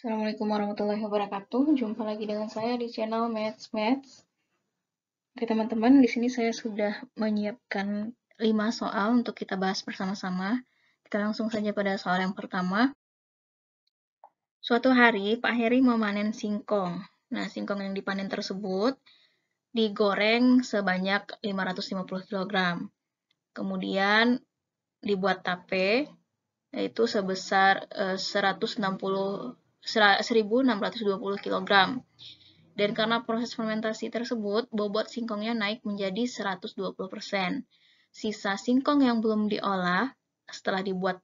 Assalamualaikum warahmatullahi wabarakatuh. Jumpa lagi dengan saya di channel Maths. Oke teman-teman, di sini saya sudah menyiapkan 5 soal untuk kita bahas bersama-sama. Kita langsung saja pada soal yang pertama. Suatu hari, Pak Heri memanen singkong. Nah, singkong yang dipanen tersebut digoreng sebanyak 550 kg. Kemudian dibuat tape, yaitu sebesar 1.620 kg. Dan karena proses fermentasi tersebut, bobot singkongnya naik menjadi 120%. Sisa singkong yang belum diolah setelah dibuat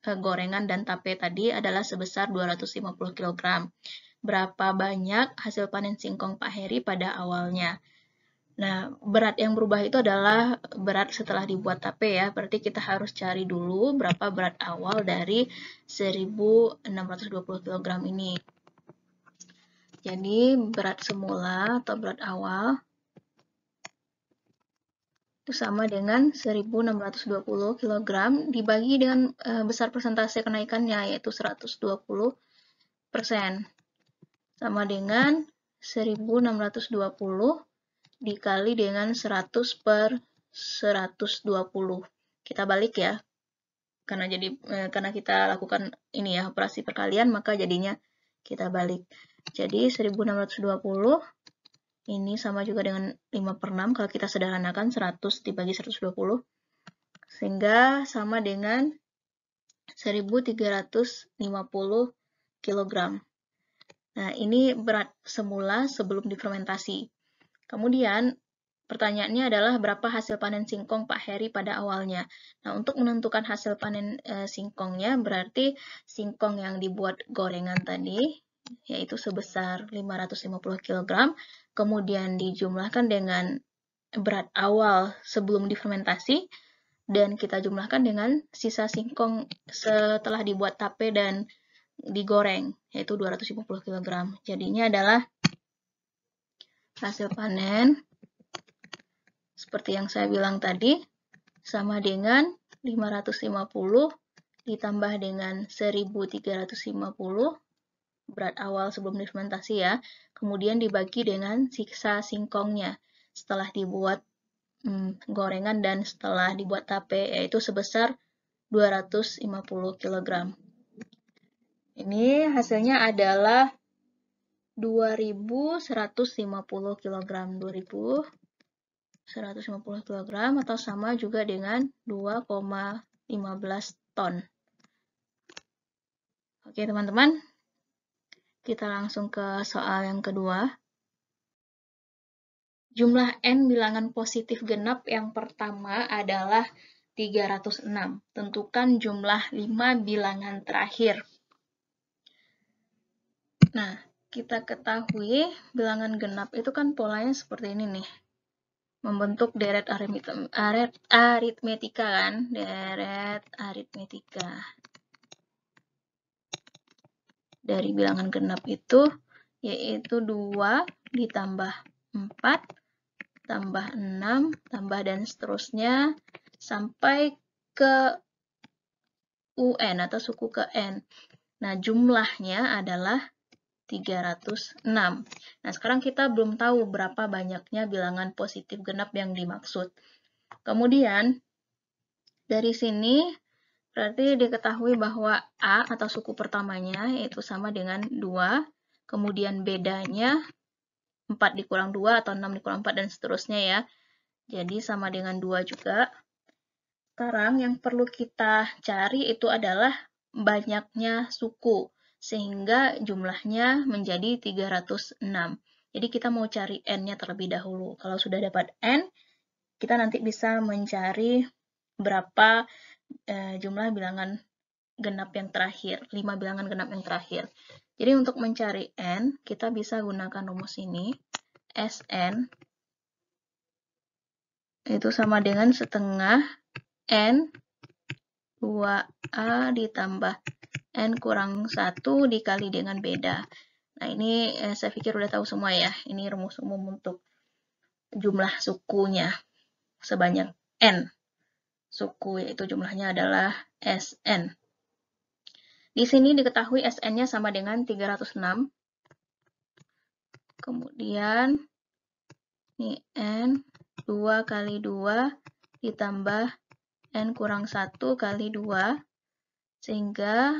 gorengan dan tape tadi adalah sebesar 250 kg. Berapa banyak hasil panen singkong Pak Heri pada awalnya? Nah, berat yang berubah itu adalah berat setelah dibuat tape ya. Berarti kita harus cari dulu berapa berat awal dari 1.620 kg ini. Jadi, berat semula atau berat awal itu sama dengan 1.620 kg dibagi dengan besar persentase kenaikannya, yaitu 120%. Sama dengan 1.620 dikali dengan 100 per 120. Kita balik ya. Karena kita lakukan ini ya, operasi perkalian, maka jadinya kita balik. Jadi 1.620 ini sama juga dengan 5/6 kalau kita sederhanakan 100 dibagi 120. Sehingga sama dengan 1.350 kg. Nah, ini berat semula sebelum difermentasi. Kemudian, pertanyaannya adalah berapa hasil panen singkong Pak Heri pada awalnya. Nah, untuk menentukan hasil panen singkongnya, berarti singkong yang dibuat gorengan tadi, yaitu sebesar 550 kg, kemudian dijumlahkan dengan berat awal sebelum difermentasi, dan kita jumlahkan dengan sisa singkong setelah dibuat tape dan digoreng, yaitu 250 kg. Jadinya adalah hasil panen seperti yang saya bilang tadi sama dengan 550 ditambah dengan 1.350 berat awal sebelum difermentasi ya, kemudian dibagi dengan sisa singkongnya setelah dibuat gorengan dan setelah dibuat tape, yaitu sebesar 250 kg. Ini hasilnya adalah 2.150 kg. 2.150 kg atau sama juga dengan 2,15 ton. Oke teman-teman, kita langsung ke soal yang kedua. Jumlah N bilangan positif genap yang pertama adalah 306. Tentukan jumlah 5 bilangan terakhir. Nah, kita ketahui bilangan genap itu kan polanya seperti ini nih. Membentuk deret aritmetika kan? Deret aritmetika. Dari bilangan genap itu yaitu 2 ditambah 4 tambah 6 tambah dan seterusnya sampai ke UN atau suku ke N. Nah, jumlahnya adalah 306. Nah, sekarang kita belum tahu berapa banyaknya bilangan positif genap yang dimaksud. Kemudian, dari sini berarti diketahui bahwa A atau suku pertamanya yaitu sama dengan 2, kemudian bedanya 4 dikurang 2 atau 6 dikurang 4 dan seterusnya ya. Jadi sama dengan 2 juga. Sekarang yang perlu kita cari itu adalah banyaknya suku, sehingga jumlahnya menjadi 306. Jadi kita mau cari N-nya terlebih dahulu. Kalau sudah dapat N, kita nanti bisa mencari berapa jumlah bilangan genap yang terakhir, 5 bilangan genap yang terakhir. Jadi untuk mencari N, kita bisa gunakan rumus ini, Sn itu sama dengan setengah N 2A ditambah N kurang 1 dikali dengan beda. Nah, ini saya pikir udah tahu semua ya. Ini rumus umum untuk jumlah sukunya sebanyak N. Suku yaitu jumlahnya adalah Sn. Di sini diketahui Sn-nya sama dengan 306. Kemudian ini N 2 kali 2 ditambah N kurang 1 kali 2, sehingga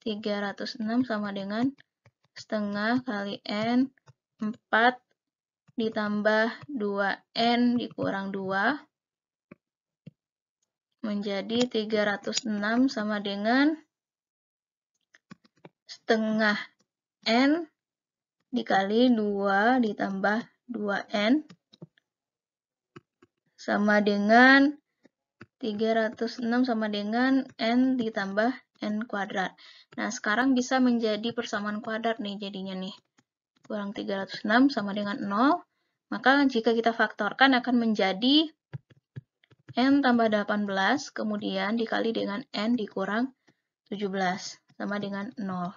306 sama dengan setengah kali N 4 ditambah 2N dikurang 2 menjadi 306 sama dengan setengah N dikali 2 ditambah 2N sama dengan 306 sama dengan N ditambah N kuadrat. Nah, sekarang bisa menjadi persamaan kuadrat nih jadinya nih. Kurang 306 sama dengan 0. Maka jika kita faktorkan akan menjadi N tambah 18, kemudian dikali dengan N dikurang 17, sama dengan 0.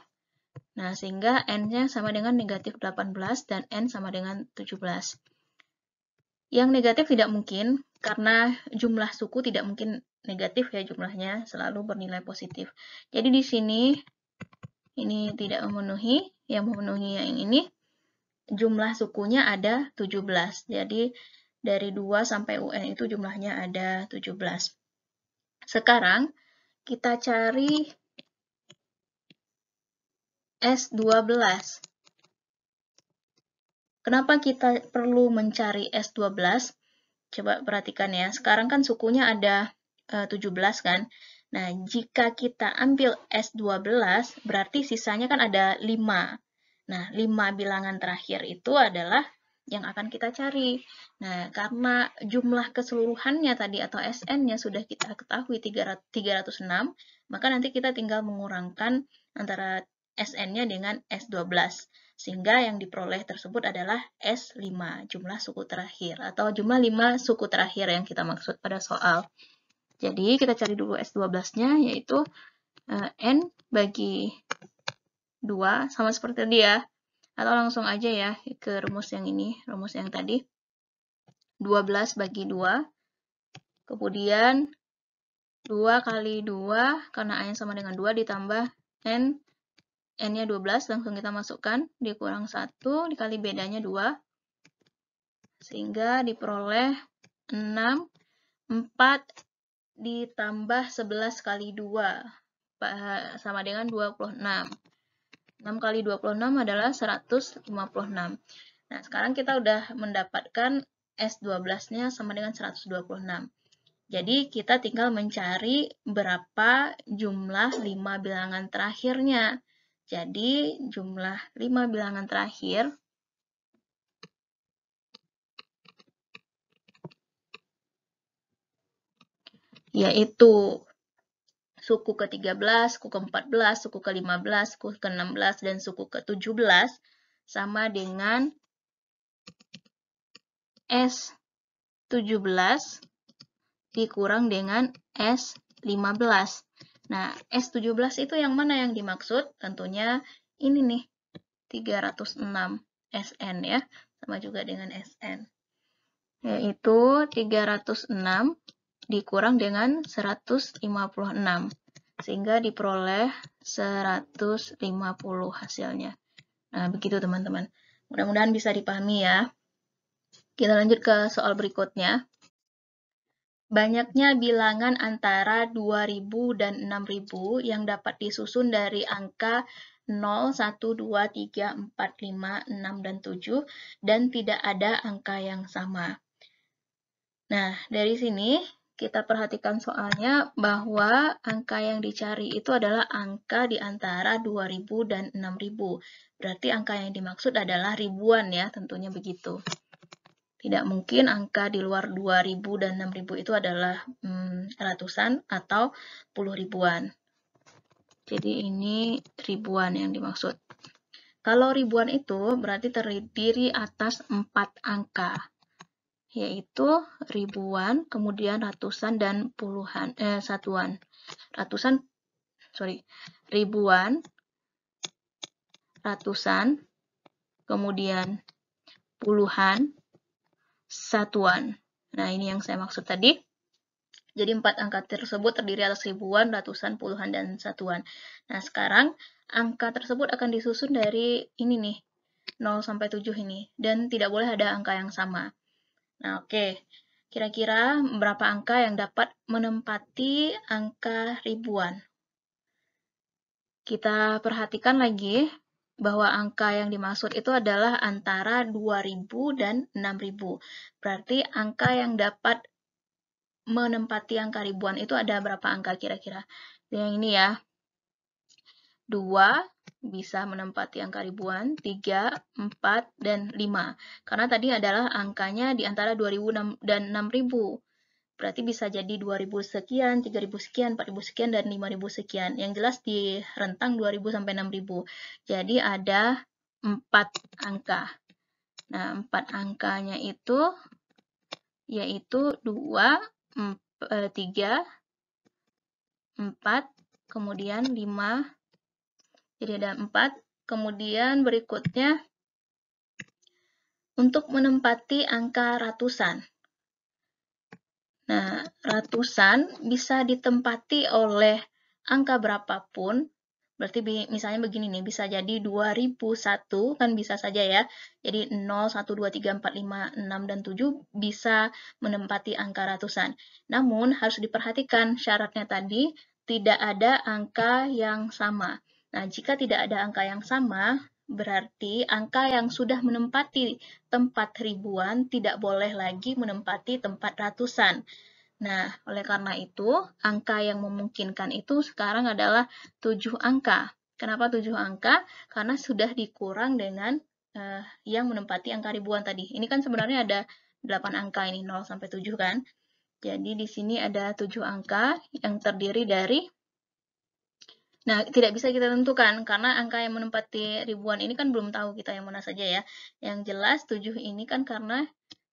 Nah, sehingga N-nya sama dengan negatif 18 dan N sama dengan 17. Yang negatif tidak mungkin, karena jumlah suku tidak mungkin negatif ya jumlahnya, selalu bernilai positif. Jadi di sini, ini tidak memenuhi, yang memenuhi yang ini, jumlah sukunya ada 17. Jadi dari 2 sampai UN itu jumlahnya ada 17. Sekarang kita cari S12. Kenapa kita perlu mencari S12? Coba perhatikan ya, sekarang kan sukunya ada 17 kan. Nah, jika kita ambil S12, berarti sisanya kan ada 5. Nah, 5 bilangan terakhir itu adalah yang akan kita cari. Nah, karena jumlah keseluruhannya tadi atau SN-nya sudah kita ketahui 306, maka nanti kita tinggal mengurangkan antara SN-nya dengan S12. Sehingga yang diperoleh tersebut adalah S5, jumlah suku terakhir, atau jumlah 5 suku terakhir yang kita maksud pada soal. Jadi, kita cari dulu S12-nya, yaitu N bagi 2, sama seperti tadi ya. Atau langsung aja ya ke rumus yang ini, rumus yang tadi. 12 bagi 2, kemudian 2 kali 2, karena A-nya sama dengan 2, ditambah N, N-nya 12, langsung kita masukkan, dikurang 1, dikali bedanya 2, sehingga diperoleh 6, 4 ditambah 11 kali 2, sama dengan 26. 6 kali 26 adalah 156. Nah, sekarang kita udah mendapatkan S12-nya sama dengan 126. Jadi, kita tinggal mencari berapa jumlah 5 bilangan terakhirnya. Jadi, jumlah 5 bilangan terakhir yaitu suku ke-13, suku ke-14, suku ke-15, suku ke-16, dan suku ke-17 sama dengan S17 dikurang dengan S15. Nah, S17 itu yang mana yang dimaksud? Tentunya ini nih, 306 SN ya, sama juga dengan SN. Yaitu 306 dikurang dengan 156, sehingga diperoleh 150 hasilnya. Nah, begitu teman-teman. Mudah-mudahan bisa dipahami ya. Kita lanjut ke soal berikutnya. Banyaknya bilangan antara 2000 dan 6000 yang dapat disusun dari angka 0, 1, 2, 3, 4, 5, 6, dan 7, dan tidak ada angka yang sama. Nah, dari sini kita perhatikan soalnya bahwa angka yang dicari itu adalah angka di antara 2000 dan 6000. Berarti angka yang dimaksud adalah ribuan ya, tentunya begitu. Tidak mungkin angka di luar 2000 dan 6000 itu adalah ratusan atau puluh ribuan. Jadi ini ribuan yang dimaksud. Kalau ribuan itu berarti terdiri atas 4 angka, yaitu ribuan, kemudian ratusan, dan puluhan, satuan. Ribuan, ratusan, kemudian puluhan, satuan. Nah, ini yang saya maksud tadi. Jadi 4 angka tersebut terdiri atas ribuan, ratusan, puluhan, dan satuan. Nah, sekarang angka tersebut akan disusun dari ini nih, 0 sampai 7 ini. Dan tidak boleh ada angka yang sama. Nah, oke. Kira-kira berapa angka yang dapat menempati angka ribuan? Kita perhatikan lagi bahwa angka yang dimaksud itu adalah antara 2000 dan 6000. Berarti angka yang dapat menempati angka ribuan itu ada berapa angka kira-kira? Yang ini ya. 2 bisa menempati angka ribuan, 3, 4, dan 5. Karena tadi adalah angkanya di antara 2000 dan 6000. Berarti bisa jadi 2000 sekian, 3000 sekian, 4000 sekian, dan 5000 sekian. Yang jelas di rentang 2000 sampai 6000. Jadi ada 4 angka. Nah, 4 angkanya itu yaitu 2, 3, 4, kemudian 5. Jadi ada 4. Kemudian berikutnya untuk menempati angka ratusan. Nah, ratusan bisa ditempati oleh angka berapapun. Berarti misalnya begini nih, bisa jadi 2001, kan bisa saja ya. Jadi 0, 1, 2, 3, 4, 5, 6, dan 7 bisa menempati angka ratusan. Namun, harus diperhatikan syaratnya tadi, tidak ada angka yang sama. Nah, jika tidak ada angka yang sama, berarti angka yang sudah menempati tempat ribuan tidak boleh lagi menempati tempat ratusan. Nah, oleh karena itu, angka yang memungkinkan itu sekarang adalah 7 angka. Kenapa 7 angka? Karena sudah dikurang dengan yang menempati angka ribuan tadi. Ini kan sebenarnya ada 8 angka ini, 0 sampai 7 kan. Jadi di sini ada 7 angka yang terdiri dari. Nah, tidak bisa kita tentukan karena angka yang menempati ribuan ini kan belum tahu kita yang mana saja ya. Yang jelas 7 ini kan karena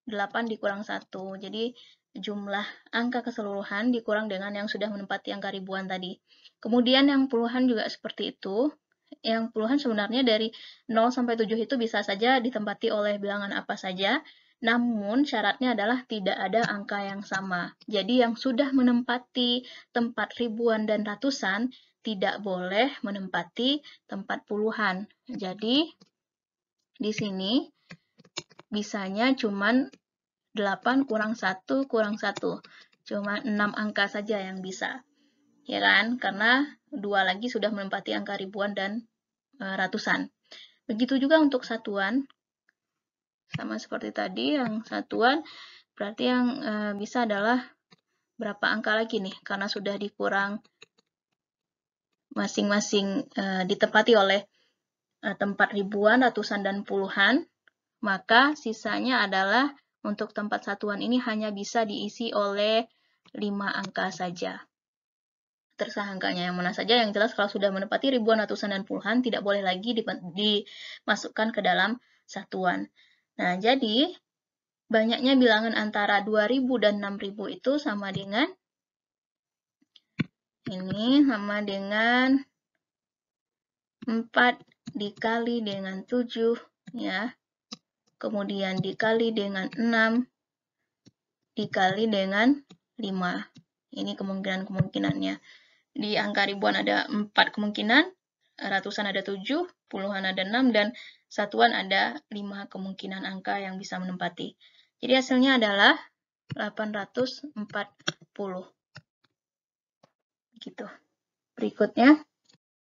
8 dikurang 1. Jadi jumlah angka keseluruhan dikurang dengan yang sudah menempati angka ribuan tadi. Kemudian yang puluhan juga seperti itu. Yang puluhan sebenarnya dari 0 sampai 7 itu bisa saja ditempati oleh bilangan apa saja. Namun syaratnya adalah tidak ada angka yang sama. Jadi yang sudah menempati tempat ribuan dan ratusan tidak boleh menempati tempat puluhan. Jadi, di sini bisanya cuman 8 kurang 1 kurang 1. Cuma 6 angka saja yang bisa. Ya kan? Karena 2 lagi sudah menempati angka ribuan dan ratusan. Begitu juga untuk satuan. Sama seperti tadi, yang satuan berarti yang bisa adalah berapa angka lagi nih? Karena sudah dikurang masing-masing ditempati oleh tempat ribuan, ratusan, dan puluhan, maka sisanya adalah untuk tempat satuan ini hanya bisa diisi oleh 5 angka saja. Terserah angkanya yang mana saja, yang jelas kalau sudah menempati ribuan, ratusan, dan puluhan, tidak boleh lagi dimasukkan ke dalam satuan. Nah, jadi banyaknya bilangan antara 2000 dan 6000 itu sama dengan ini, sama dengan 4 dikali dengan 7, ya. Kemudian dikali dengan 6, dikali dengan 5. Ini kemungkinan-kemungkinannya. Di angka ribuan ada 4 kemungkinan, ratusan ada 7, puluhan ada 6, dan satuan ada 5 kemungkinan angka yang bisa menempati. Jadi hasilnya adalah 840. Gitu. Berikutnya,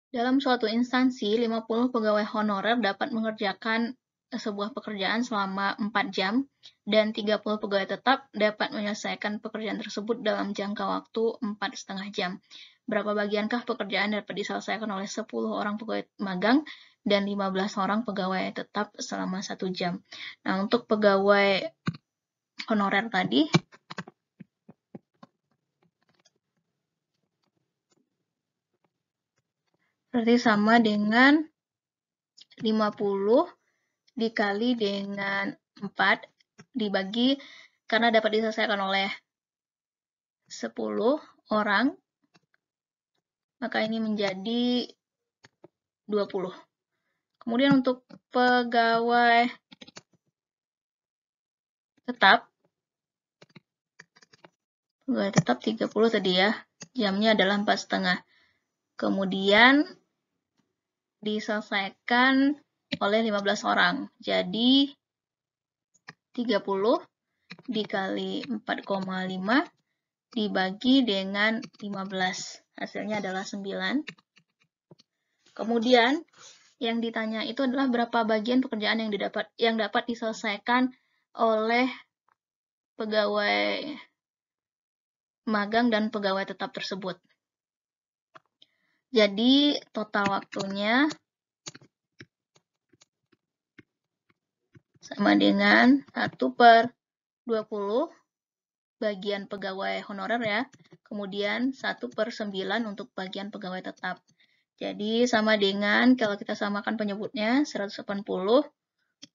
dalam suatu instansi, 50 pegawai honorer dapat mengerjakan sebuah pekerjaan selama 4 jam, dan 30 pegawai tetap dapat menyelesaikan pekerjaan tersebut dalam jangka waktu 4,5 jam. Berapa bagiankah pekerjaan dapat diselesaikan oleh 10 orang pegawai magang dan 15 orang pegawai tetap selama 1 jam? Nah, untuk pegawai honorer tadi, berarti sama dengan 50 dikali dengan 4 dibagi, karena dapat diselesaikan oleh 10 orang, maka ini menjadi 20. Kemudian untuk pegawai tetap pegawai tetap 30 tadi ya. Jamnya adalah 4,5. Kemudian diselesaikan oleh 15 orang. Jadi 30 dikali 4,5 dibagi dengan 15. Hasilnya adalah 9. Kemudian yang ditanya itu adalah berapa bagian pekerjaan yang dapat diselesaikan oleh pegawai magang dan pegawai tetap tersebut. Jadi total waktunya sama dengan 1/20 bagian pegawai honorer ya. Kemudian 1/9 untuk bagian pegawai tetap. Jadi sama dengan, kalau kita samakan penyebutnya, 180,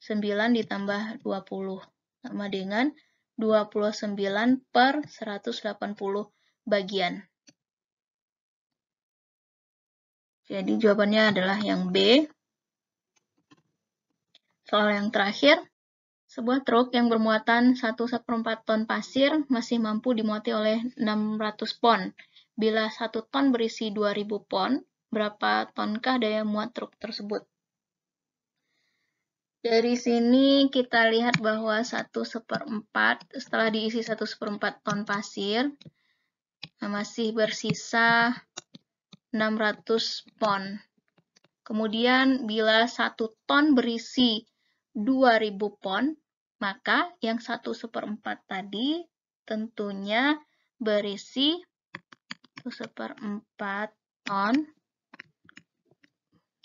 9 ditambah 20. Sama dengan 29/180 bagian. Jadi jawabannya adalah yang B. Soal yang terakhir, sebuah truk yang bermuatan 1/4 ton pasir masih mampu dimuati oleh 600 pon. Bila 1 ton berisi 2000 pon, berapa tonkah daya muat truk tersebut? Dari sini kita lihat bahwa 1/4 setelah diisi 1/4 ton pasir masih bersisa 600 pon. Kemudian bila 1 ton berisi 2000 pon, maka yang 1/4 tadi tentunya berisi 1/4 ton,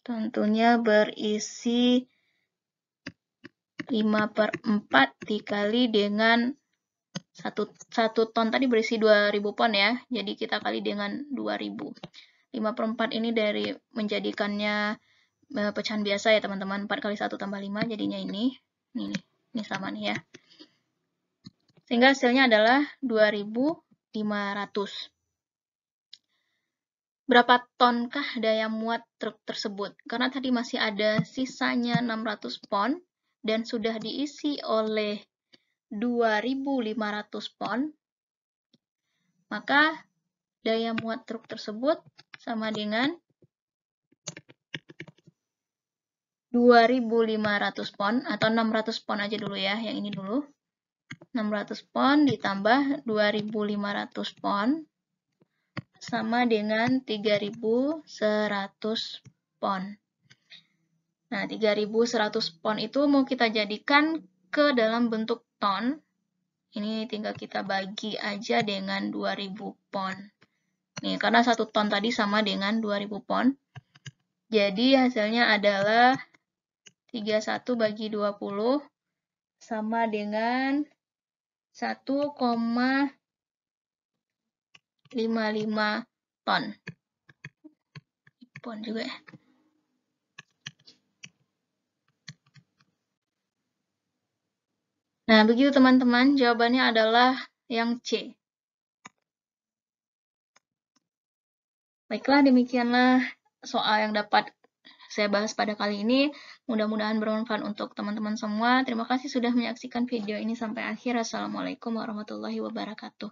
tentunya berisi 5/4 dikali dengan 1 ton tadi berisi 2000 pon ya, jadi kita kali dengan 2000. 5/4 ini dari menjadikannya pecahan biasa ya teman-teman, 4 kali 1 tambah 5 jadinya ini sama nih ya. Sehingga hasilnya adalah 2500. Berapa tonkah daya muat truk tersebut? Karena tadi masih ada sisanya 600 pon dan sudah diisi oleh 2500 pon, maka daya muat truk tersebut sama dengan 2500 pon atau 600 pon aja dulu ya, yang ini dulu. 600 pon ditambah 2500 pon sama dengan 3100 pon. Nah, 3100 pon itu mau kita jadikan ke dalam bentuk ton. Ini tinggal kita bagi aja dengan 2000 pon. Nih, karena 1 ton tadi sama dengan 2000 pon. Jadi hasilnya adalah 31 bagi 20 sama dengan 1,55 ton. Pon juga ya. Nah, begitu teman-teman, jawabannya adalah yang C. Baiklah, demikianlah soal yang dapat saya bahas pada kali ini. Mudah-mudahan bermanfaat untuk teman-teman semua. Terima kasih sudah menyaksikan video ini sampai akhir. Assalamualaikum warahmatullahi wabarakatuh.